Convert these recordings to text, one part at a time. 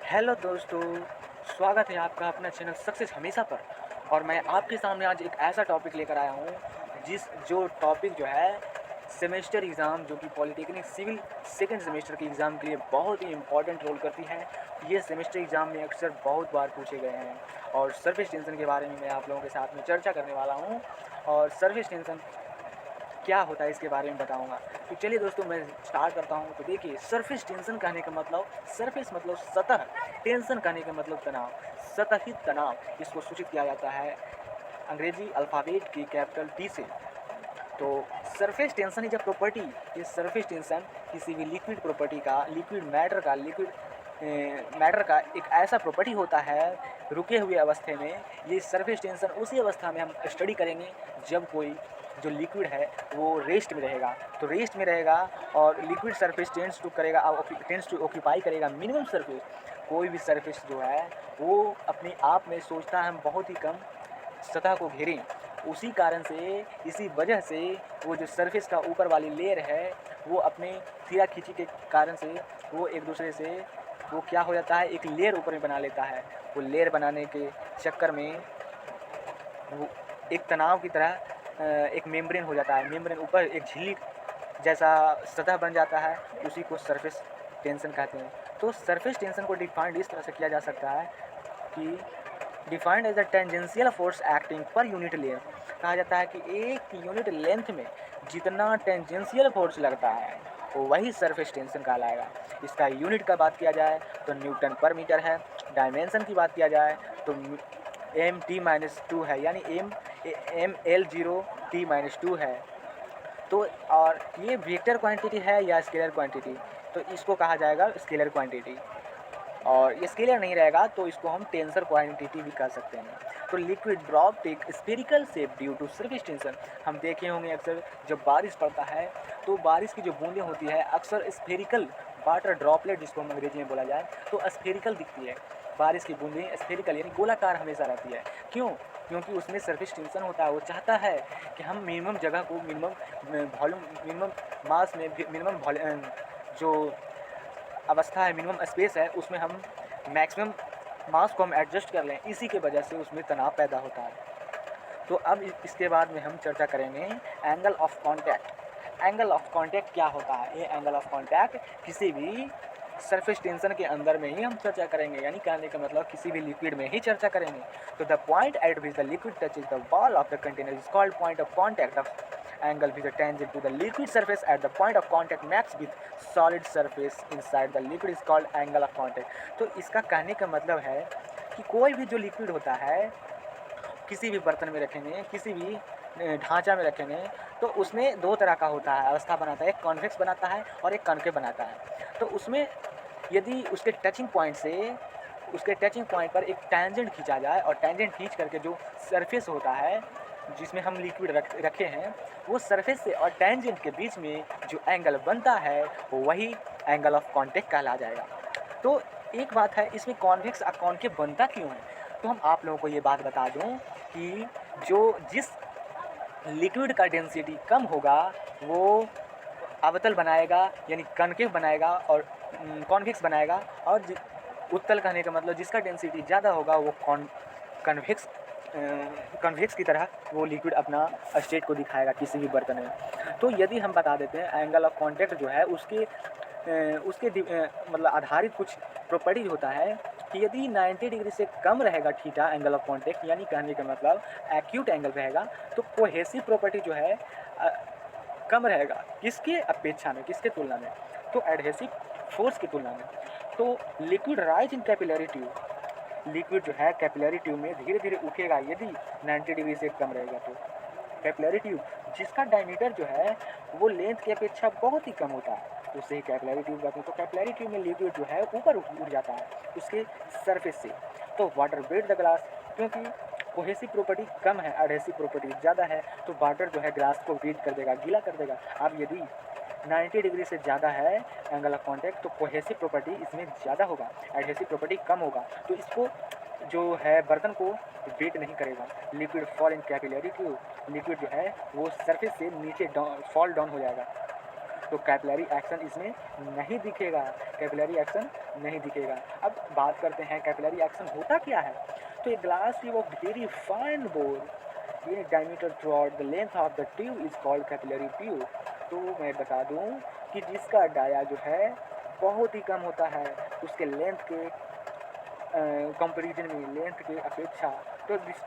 Hello दोस्तों, स्वागत है आपका अपना चैनल सक्सेस हमेशा पर। और मैं आपके सामने आज एक ऐसा टॉपिक लेकर आया हूँ जो टॉपिक जो है सेमेस्टर एग्ज़ाम, जो कि पॉलिटेक्निक सिविल सेकंड सेमेस्टर के एग्ज़ाम के लिए बहुत ही इम्पोर्टेंट रोल करती है। ये सेमेस्टर एग्ज़ाम में अक्सर बहुत बार पूछे गए हैं और सर्विस टेंशन के बारे में मैं आप लोगों के साथ में चर्चा करने वाला हूँ। और सर्विस टेंशन क्या होता है इसके बारे में बताऊंगा। तो चलिए दोस्तों, मैं स्टार्ट करता हूं। तो देखिए, सरफेस टेंशन कहने का मतलब, सरफेस मतलब सतह, टेंशन कहने का मतलब तनाव, सतही तनाव। इसको सूचित किया जाता है अंग्रेजी अल्फ़ाबेट की कैपिटल टी से। तो surface tension is a property, ये सरफेस टेंशन किसी भी लिक्विड प्रॉपर्टी का, लिक्विड मैटर का एक ऐसा प्रॉपर्टी होता है रुके हुए अवस्थे में। ये सरफेस टेंशन उसी अवस्था में हम स्टडी करेंगे जब कोई जो लिक्विड है वो रेस्ट में रहेगा। तो रेस्ट में रहेगा और liquid surface tends to occupy करेगा मिनिमम सरफेस। कोई भी सरफेस जो है वो अपने आप में सोचता है हम बहुत ही कम सतह को घेरें। उसी कारण से, इसी वजह से वो जो सरफेस का ऊपर वाली लेयर है वो अपने खींचा खींची के कारण से वो एक दूसरे से वो क्या हो जाता है, एक लेयर ऊपर में बना लेता है। वो लेयर बनाने के चक्कर में वो एक तनाव की तरह एक मेम्ब्रेन हो जाता है। मेम्ब्रेन ऊपर एक झिल्ली जैसा सतह बन जाता है, उसी को सरफेस टेंशन कहते हैं। तो सरफेस टेंशन को डिफाइंड इस तरह से किया जा सकता है कि defined as a tangential force acting per unit length. कहा जाता है कि एक यूनिट लेंथ में जितना टेंजेंशियल फोर्स लगता है वो वही सरफेस टेंशन कहलाएगा। इसका यूनिट का बात किया जाए तो न्यूटन पर मीटर है। डायमेंशन की बात किया जाए तो M t-2 है, यानी ML0T-2 है। तो और ये वेक्टर क्वांटिटी है या स्केलर क्वांटिटी, तो इसको कहा जाएगा स्केलर क्वांटिटी। और ये स्केलर नहीं रहेगा तो इसको हम टेंसर क्वांटिटी भी कह सकते हैं। तो liquid drop take spherical shape due to surface tension. हम देखे होंगे अक्सर जब बारिश पड़ता है तो बारिश की जो बूंदें होती है अक्सर स्फेरिकल, वाटर ड्रॉपलेट जिसको हम अंग्रेजी में बोला जाए तो स्फेरिकल दिखती है। बारिश की बूंदें स्फेरिकल यानी गोलाकार हमेशा रहती है। क्यों? क्योंकि उसमें सरफेस टेंशन होता है। वो चाहता है कि हम मिनिमम जगह को, मिनिमम वॉल्यूम, मिनिमम मास में, मिनिमम जो अवस्था है, मिनिमम स्पेस है, उसमें हम मैक्सिमम मास को हम एडजस्ट कर लें। इसी के वजह से उसमें तनाव पैदा होता है। तो अब इसके बाद में हम चर्चा करेंगे angle of contact. Angle of contact क्या होता है? ये एंगल ऑफ कांटेक्ट किसी भी सरफेस टेंशन के अंदर में ही हम चर्चा करेंगे, यानी कहने का मतलब किसी भी लिक्विड में ही चर्चा करेंगे। तो the point eight which the liquid touches the wall of the container is called point of contact of angle which is tangent to the liquid surface at the point of contact max with solid surface inside the liquid is called angle of contact। तो इसका कहने का मतलब है कि कोई भी जो लिक्विड होता है, किसी भी बर्तन में रखेंगे, किसी भी ढांचा में रखेंगे, तो उसमें दो तरह का होता है, अवस्था बनाता है। एक कॉन्वेक्स बनाता है और एक कॉन्केव बनाता है। तो उसमें यदि उसके टचिंग पॉइंट पर एक टेंजेंट खींचा जाए और टेंजेंट खींच करके जो सरफेस होता है जिसमें हम लिक्विड रखे हैं, वो सरफेस से और टेंजेंट के बीच में जो एंगल बनता है वही एंगल ऑफ कांटेक्ट कहला जाएगा। तो एक बात है, इसमें कॉन्वेक्स और कॉन्केव बनता क्यों है? तो हम आप लोगों को ये बात बता दूं कि जिस लिक्विड का डेंसिटी कम होगा वो अवतल बनाएगा, यानी कॉन्केव बनाएगा, और कॉन्वेक्स बनाएगा। और उत्तल कहने का मतलब जिसका डेंसिटी ज़्यादा होगा वो कन्वेक्स कन्वेक्स की तरह वो लिक्विड अपना स्टेट को दिखाएगा किसी भी बर्तन में। तो यदि हम बता देते हैं एंगल ऑफ कांटेक्ट जो है मतलब आधारित कुछ प्रॉपर्टी होता है कि यदि 90 डिग्री से कम रहेगा थीटा एंगल ऑफ कांटेक्ट, यानी कहने का मतलब एक्यूट एंगल रहेगा, तो कोहेसिव प्रॉपर्टी जो है कम रहेगा। किसके अपेक्षा में, किसके तुलना में? तो एडहेसिव फोर्स की तुलना में। तो liquid rise in capillary tube, liquid जो है कैपिलरी ट्यूब में धीरे धीरे उठेगा यदि 90 डिग्री से कम रहेगा। तो कैपिलरी ट्यूब जिसका डायमीटर जो है वो लेंथ की अपेक्षा बहुत ही कम होता है, उसे ही कैपिलरी ट्यूब कहते हैं। तो कैपिलरी ट्यूब में लिक्विड जो है ऊपर उठ जाता है उसके सरफेस से। तो वाटर वेट द ग्लास, क्योंकि कोहेसिव प्रॉपर्टी कम है, एडहेसिव प्रॉपर्टी ज़्यादा है, तो वाटर जो है ग्लास को वेट कर देगा, गीला कर देगा। अब यदि 90 डिग्री से ज़्यादा है एंगल ऑफ कांटेक्ट तो कोहेसिव प्रॉपर्टी इसमें ज़्यादा होगा, एडहेसिव प्रॉपर्टी कम होगा, तो इसको जो है बर्तन को वेट नहीं करेगा। Liquid fall in capillary tube, liquid जो है वो सरफेस से नीचे फॉल डाउन हो जाएगा। तो कैपिलरी एक्शन इसमें नहीं दिखेगा, कैपिलरी एक्शन नहीं दिखेगा। अब बात करते हैं कैपिलरी एक्शन होता क्या है। तो a glass tube of very fine bore ये diameter throughout the length of the tube is called capillary tube. तो मैं बता दूं कि जिसका डाया जो है बहुत ही कम होता है उसके लेंथ के कंपेरिजन में, लेंथ के अपेक्षा, तो this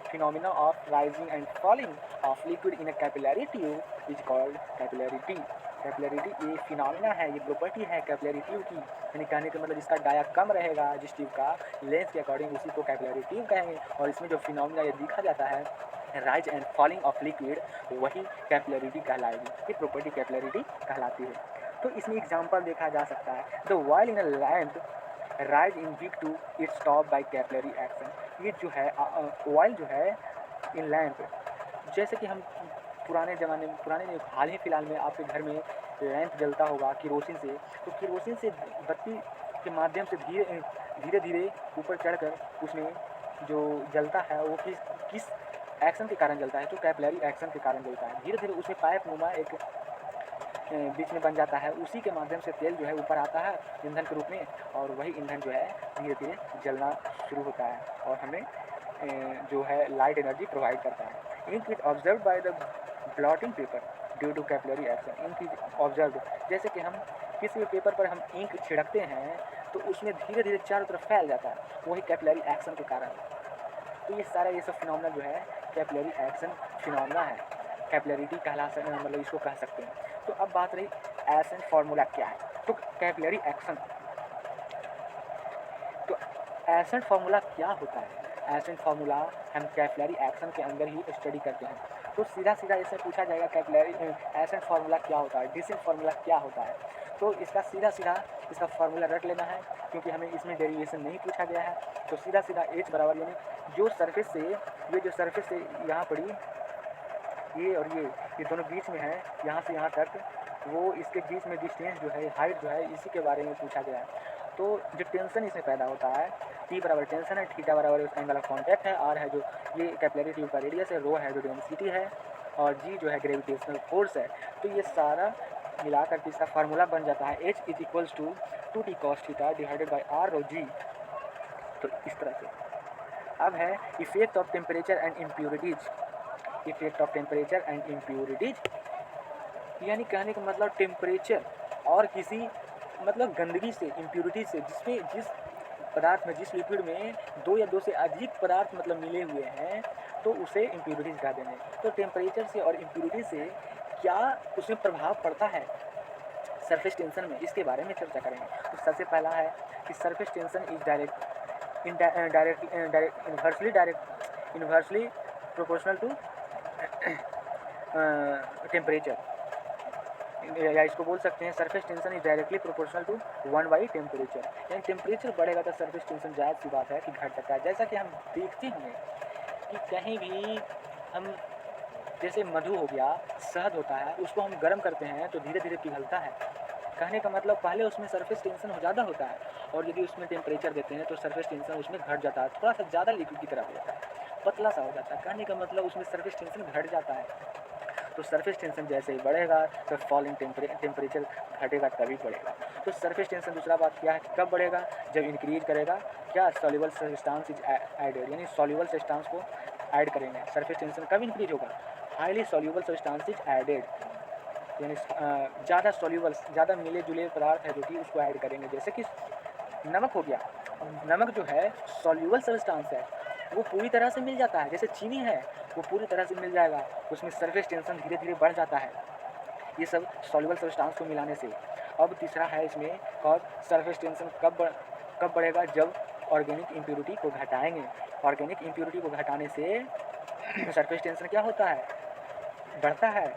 phenomena of rising and falling of liquid in a capillary tube is called capillarity. Capillarity ये फिनोमिना है, ये प्रॉपर्टी है कैपिलरी ट्यूब की, यानी कहने का मतलब इसका डाया कम रहेगा जिस ट्यूब का लेंथ के अकॉर्डिंग, उसी को कैपिलरी ट्यूब कहेंगे। और इसमें जो फिनोमिना ये दिखा जाता है rise and falling of liquid, वही कैपिलरिटी कहलाएगी, ये प्रॉपर्टी कैपिलरिटी कहलाती है। तो इसमें एग्जांपल देखा जा सकता है, the oil in a lamp rise in wick to its top by capillary action. ये जो है ऑयल जो है इन लैम्प, जैसे कि हम पुराने में हाल ही फिलहाल में आपके घर में लैंप जलता होगा किरोसिन से, तो किरोसिन से बत्ती के माध्यम से धीरे धीरे ऊपर चढ़कर उसमें जो जलता है वो किस एक्शन के कारण जलता है, तो कैपिलरी एक्शन के कारण जलता है। धीरे धीरे उसमें पाइप नुमा एक बीच में बन जाता है, उसी के माध्यम से तेल जो है ऊपर आता है ईंधन के रूप में, और वही ईंधन जो है धीरे धीरे जलना शुरू होता है और हमें जो है लाइट एनर्जी प्रोवाइड करता है। Ink is observe by the blotting paper due to capillary action. Ink is observe, जैसे कि हम किसी भी पेपर पर हम इंक छिड़कते हैं तो उसमें धीरे धीरे चारों तरफ फैल जाता है, वही कैपिलरी एक्शन के कारण। तो ये सारा ये सब फिनोमेना जो है कैपिलरी एक्शन फिनोमेना है, कैपिलरिटी कहला सकते हैं, मतलब इसको कह सकते हैं। तो अब बात रही एसेंट फार्मूला क्या है। तो कैपिलरी एक्शन, तो एसेंट फार्मूला क्या होता है। एसेंट फार्मूला हम कैपिलरी एक्शन के अंदर ही स्टडी करते हैं। तो सीधा सीधा इससे पूछा जाएगा कैपिलरी एसेंट फार्मूला क्या होता है, डिसेंट फार्मूला क्या होता है। तो इसका सीधा सीधा इसका फार्मूला रट लेना है, क्योंकि हमें इसमें डेरिवेशन नहीं पूछा गया है। तो सीधा सीधा एच बराबर, यानी जो सरफेस से यहाँ पड़ी ये और ये दोनों बीच में है, यहाँ से यहाँ तक, वो इसके बीच में डिस्टेंस जो है, हाइट जो है, इसी के बारे में पूछा गया है। तो जो टेंशन इसमें पैदा होता है, टी बराबर टेंशन है, थीटा बराबर उसका एंगल ऑफ कॉन्टैक्ट है, आर है जो ये कैपिलरी ट्यूब का रेडियस है, रो है जो डेंसिटी है, और जी जो है ग्रेविटेशनल फोर्स है। तो ये सारा मिलाकर के इसका फार्मूला बन जाता है H is equals to 2t cos theta divided by r rho g. तो इस तरह से अब है effect of temperature and impurities. Effect of temperature and impurities यानी कहने का मतलब टेम्परेचर और किसी मतलब गंदगी से, इम्प्योरिटी से, जिस पदार्थ में, जिस लिक्विड में 2 या 2 से अधिक पदार्थ मतलब मिले हुए हैं, तो उसे इम्प्योरिटीज कह देंगे। तो टेम्परेचर से और इम्प्योरिटी से क्या उसमें प्रभाव पड़ता है सरफेस टेंशन में, इसके बारे में चर्चा करेंगे। तो सबसे पहला है कि surface tension is inversely proportional to temperature, या इसको बोल सकते हैं surface tension is directly proportional to 1/टेम्परेचर। यानी टेम्परेचर बढ़ेगा तो सरफेस टेंशन जायज़ सी बात है कि घट सकता है। जैसा कि हम देखते हैं कि कहीं भी हम, जैसे मधु हो गया, शहद होता है, उसको हम गर्म करते हैं तो धीरे धीरे पिघलता है। कहने का मतलब पहले उसमें सरफेस टेंशन ज़्यादा होता है, और यदि उसमें टेम्परेचर देते हैं तो सरफेस टेंशन उसमें घट जाता है, थोड़ा सा ज़्यादा लिक्विड की तरह हो जाता है, पतला सा हो जाता है। कहने का मतलब उसमें सरफेस टेंशन घट जाता है। तो सरफेस टेंशन जैसे ही बढ़ेगा तो फॉलिंग टेम्परेचर घटेगा तभी बढ़ेगा। तो सरफेस टेंशन दूसरा बात क्या है, कब बढ़ेगा, जब इंक्रीज करेगा क्या, सॉल्युबल सब्सटेंस इज एडेड, यानी सॉल्युबल सब्सटेंस को ऐड करेंगे। सरफेस टेंशन कब इंक्रीज होगा, highly soluble substance is added, यानी ज़्यादा सॉल्युबल, ज़्यादा मिले जुले पदार्थ है जो कि उसको ऐड करेंगे। जैसे कि नमक हो गया, नमक जो है सॉल्युबल सब्सटेंस है, वो पूरी तरह से मिल जाता है। जैसे चीनी है, वो पूरी तरह से मिल जाएगा, उसमें सरफेस टेंशन धीरे धीरे बढ़ जाता है, ये सब सॉल्युबल सब्सटेंस को मिलाने से। अब तीसरा है इसमें, और सरफेस टेंशन कब बढ़ेगा, जब ऑर्गेनिक इम्प्योरिटी को घटाएंगे। ऑर्गेनिक इम्प्योरिटी को घटाने से सरफेस टेंशन क्या होता है, बढ़ता है।